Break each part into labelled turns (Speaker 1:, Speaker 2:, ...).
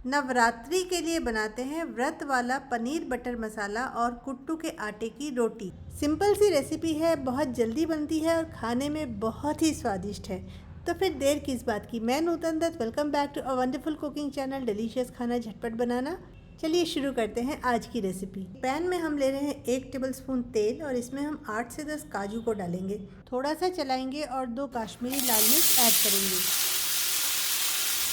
Speaker 1: नवरात्रि के लिए बनाते हैं व्रत वाला पनीर बटर मसाला और कुट्टू के आटे की रोटी। सिंपल सी रेसिपी है, बहुत जल्दी बनती है और खाने में बहुत ही स्वादिष्ट है। तो फिर देर किस बात की। मैं Nutan Dutt, welcome back to a wonderful cooking channel delicious खाना झटपट बनाना। चलिए शुरू करते हैं आज की रेसिपी। पैन में हम ले रहे हैं 1 टेबलस्पून तेल और इसमें हम 8 से 10 काजू को डालेंगे। थोड़ा सा चलाएंगे और 2 काश्मीरी लाल मिर्च ऐड करेंगे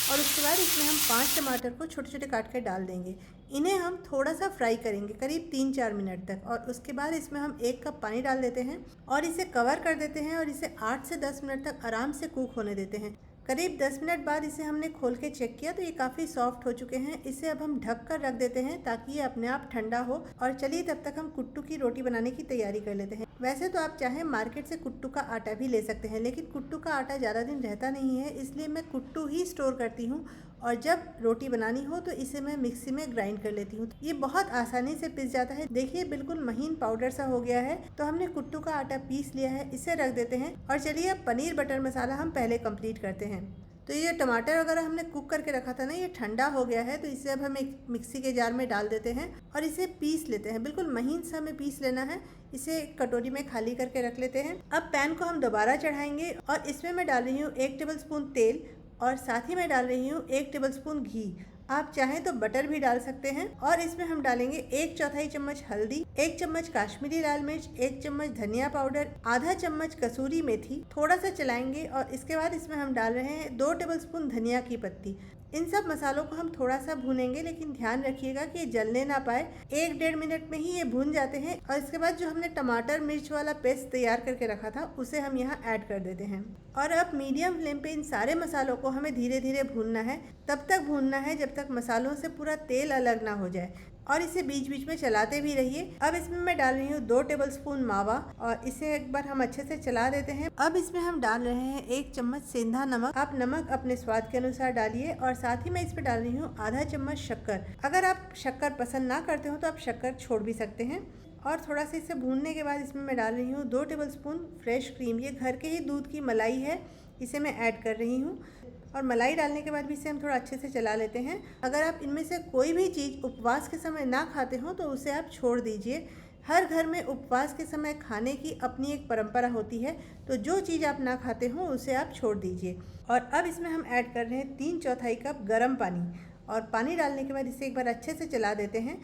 Speaker 1: और उसके बाद इसमें हम 5 टमाटर को छोटे छोटे काट कर डाल देंगे। इन्हें हम थोड़ा सा फ्राई करेंगे करीब 3-4 मिनट तक और उसके बाद इसमें हम 1 कप पानी डाल देते हैं और इसे कवर कर देते हैं और इसे 8 से 10 मिनट तक आराम से कुक होने देते हैं। करीब 10 मिनट बाद इसे हमने खोल के चेक किया तो ये काफ़ी सॉफ्ट हो चुके हैं। इसे अब हम ढक कर रख देते हैं ताकि ये अपने आप ठंडा हो। और चलिए तब तक हम कुट्टू की रोटी बनाने की तैयारी कर लेते हैं। वैसे तो आप चाहें मार्केट से कुट्टू का आटा भी ले सकते हैं, लेकिन कुट्टू का आटा ज़्यादा दिन रहता नहीं है, इसलिए मैं कुट्टू ही स्टोर करती हूँ और जब रोटी बनानी हो तो इसे मैं मिक्सी में ग्राइंड कर लेती हूँ। ये बहुत आसानी से पिस जाता है। देखिए बिल्कुल महीन पाउडर सा हो गया है। तो हमने कुट्टू का आटा पीस लिया है, इसे रख देते हैं और चलिए अब पनीर बटर मसाला हम पहले कंप्लीट करते हैं। तो ये टमाटर वगैरह हमने कुक करके रखा था ना, ये ठंडा हो गया है। तो इसे अब हम एक मिक्सी के जार में डाल देते हैं और इसे पीस लेते हैं। बिल्कुल महीन सा हमें पीस लेना है। इसे कटोरी में खाली करके रख लेते हैं। अब पैन को हम दोबारा चढ़ाएंगे और इसमें मैं डाल रही हूँ 1 टेबलस्पून तेल और साथ ही मैं डाल रही हूँ 1 टेबलस्पून घी। आप चाहें तो बटर भी डाल सकते हैं। और इसमें हम डालेंगे 1/4 चम्मच हल्दी, 1 चम्मच काश्मीरी लाल मिर्च, 1 चम्मच धनिया पाउडर, आधा चम्मच कसूरी मेथी। थोड़ा सा चलाएंगे और इसके बाद इसमें हम डाल रहे हैं 2 टेबलस्पून धनिया की पत्ती। इन सब मसालों को हम थोड़ा सा भूनेंगे, लेकिन ध्यान रखिएगा कि ये जलने ना पाए। 1-1.5 मिनट में ही ये भून जाते हैं। और इसके बाद जो हमने टमाटर मिर्च वाला पेस्ट तैयार करके रखा था उसे हम यहाँ ऐड कर देते हैं। और अब मीडियम फ्लेम पे इन सारे मसालों को हमें धीरे धीरे भूनना है। तब तक भूनना है जब तक मसालों से पूरा तेल अलग ना हो जाए और इसे बीच बीच में चलाते भी रहिए। अब इसमें मैं डाल रही हूँ 2 टेबलस्पून मावा और इसे एक बार हम अच्छे से चला देते हैं। अब इसमें हम डाल रहे हैं 1 चम्मच सेंधा नमक। आप नमक अपने स्वाद के अनुसार डालिए और साथ ही मैं इसमें डाल रही हूँ आधा चम्मच शक्कर। अगर आप शक्कर पसंद ना करते हो तो आप शक्कर छोड़ भी सकते हैं। और थोड़ा सा इसे भूनने के बाद इसमें मैं डाल रही हूँ 2 टेबलस्पून फ्रेश क्रीम। ये घर के ही दूध की मलाई है, इसे मैं ऐड कर रही हूँ। और मलाई डालने के बाद भी इसे हम थोड़ा अच्छे से चला लेते हैं। अगर आप इनमें से कोई भी चीज़ उपवास के समय ना खाते हो तो उसे आप छोड़ दीजिए। हर घर में उपवास के समय खाने की अपनी एक परंपरा होती है, तो जो चीज़ आप ना खाते हो उसे आप छोड़ दीजिए। और अब इसमें हम ऐड कर रहे हैं 3/4 कप गर्म पानी। और पानी डालने के बाद इसे एक बार अच्छे से चला देते हैं।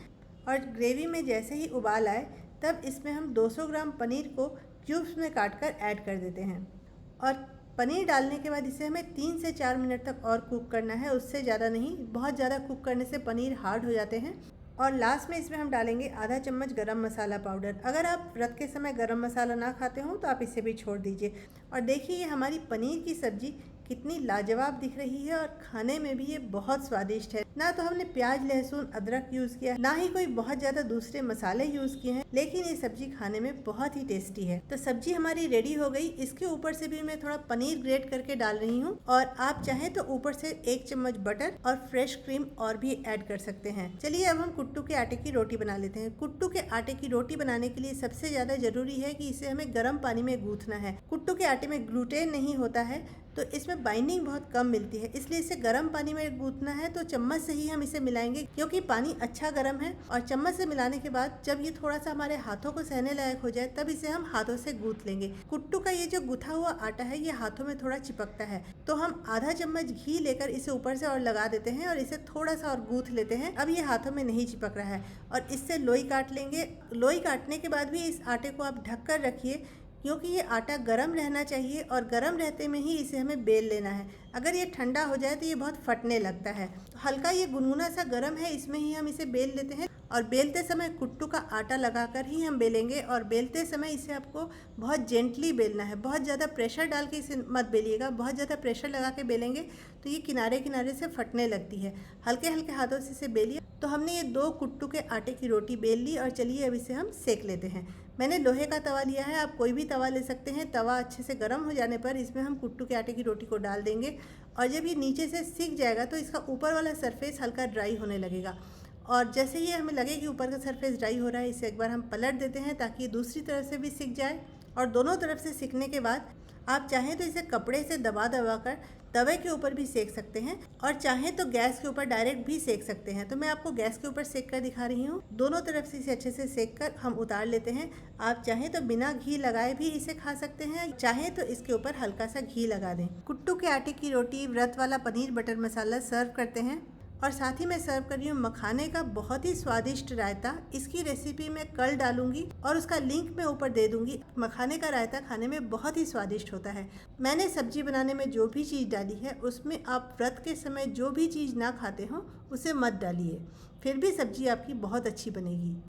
Speaker 1: और ग्रेवी में जैसे ही उबाल आए तब इसमें हम 200 ग्राम पनीर को क्यूब्स में काट कर ऐड कर देते हैं। और पनीर डालने के बाद इसे हमें 3 से 4 मिनट तक और कुक करना है, उससे ज़्यादा नहीं। बहुत ज़्यादा कुक करने से पनीर हार्ड हो जाते हैं। और लास्ट में इसमें हम डालेंगे आधा चम्मच गरम मसाला पाउडर। अगर आप व्रत के समय गरम मसाला ना खाते हो तो आप इसे भी छोड़ दीजिए। और देखिए ये हमारी पनीर की सब्ज़ी कितनी लाजवाब दिख रही है और खाने में भी ये बहुत स्वादिष्ट है। ना तो हमने प्याज लहसुन अदरक यूज़ किया, ना ही कोई बहुत ज़्यादा दूसरे मसाले यूज़ किए हैं, लेकिन ये सब्जी खाने में बहुत ही टेस्टी है। तो सब्जी हमारी रेडी हो गई। इसके ऊपर से भी मैं थोड़ा पनीर ग्रेट करके डाल रही हूँ और आप चाहें तो ऊपर से 1 चम्मच बटर और फ्रेश क्रीम और भी ऐड कर सकते हैं। चलिए अब हम कुट्टू के आटे की रोटी बना लेते हैं। कुट्टू के आटे की रोटी बनाने के लिए सबसे ज़्यादा जरूरी है कि इसे हमें गर्म पानी में गूँथना है। कुट्टू के आटे में ग्लूटेन नहीं होता है तो इसमें बाइंडिंग बहुत कम मिलती है, इसलिए इसे गर्म पानी में गूँथना है। तो चम्मच से ही हम इसे मिलाएंगे क्योंकि पानी अच्छा गर्म है। और चम्मच से मिलाने के बाद जब ये थोड़ा सा हमारे हाथों को सहने लायक हो जाए तब इसे हम हाथों से गूँथ लेंगे। कुट्टू का ये जो गुथा हुआ आटा है ये हाथों में थोड़ा चिपकता है, तो हम आधा चम्मच घी लेकर इसे ऊपर से और लगा देते हैं और इसे थोड़ा सा और गूँथ लेते हैं। अब ये हाथों में नहीं चिपक रहा है और इससे लोई काट लेंगे। लोई काटने के बाद भी इस आटे को आप ढक कर रखिए क्योंकि ये आटा गर्म रहना चाहिए और गर्म रहते में ही इसे हमें बेल लेना है। अगर ये ठंडा हो जाए तो ये बहुत फटने लगता है। तो हल्का ये गुनगुना सा गर्म है, इसमें ही हम इसे बेल लेते हैं। और बेलते समय कुट्टू का आटा लगाकर ही हम बेलेंगे और बेलते समय इसे आपको बहुत जेंटली बेलना है। बहुत ज़्यादा प्रेशर डाल के इसे मत बेलिएगा। बहुत ज़्यादा प्रेशर लगा के बेलेंगे तो ये किनारे किनारे से फटने लगती है। हल्के हल्के हाथों से इसे बेलिए। तो हमने ये 2 कुट्टू के आटे की रोटी बेल ली और चलिए अब इसे हम सेक लेते हैं। मैंने लोहे का तवा लिया है, आप कोई भी तवा ले सकते हैं। तवा अच्छे से गर्म हो जाने पर इसमें हम कुट्टू के आटे की रोटी को डाल देंगे और जब ये नीचे से सिक जाएगा तो इसका ऊपर वाला सरफेस हल्का ड्राई होने लगेगा। और जैसे ही हमें लगे कि ऊपर का सरफेस ड्राई हो रहा है, इसे एक बार हम पलट देते हैं ताकि दूसरी तरफ से भी सिक जाए। और दोनों तरफ से सिकने के बाद आप चाहें तो इसे कपड़े से दबा दबा कर तवे के ऊपर भी सेक सकते हैं और चाहें तो गैस के ऊपर डायरेक्ट भी सेक सकते हैं। तो मैं आपको गैस के ऊपर सेक कर दिखा रही हूँ। दोनों तरफ से इसे अच्छे से सेक कर हम उतार लेते हैं। आप चाहें तो बिना घी लगाए भी इसे खा सकते हैं, चाहें तो इसके ऊपर हल्का सा घी लगा दें। कुट्टू के आटे की रोटी, व्रत वाला पनीर बटर मसाला सर्व करते हैं। और साथ ही मैं सर्व कर रही हूँ मखाने का बहुत ही स्वादिष्ट रायता। इसकी रेसिपी मैं कल डालूंगी और उसका लिंक मैं ऊपर दे दूंगी। मखाने का रायता खाने में बहुत ही स्वादिष्ट होता है। मैंने सब्जी बनाने में जो भी चीज़ डाली है उसमें आप व्रत के समय जो भी चीज़ ना खाते हो उसे मत डालिए, फिर भी सब्जी आपकी बहुत अच्छी बनेगी।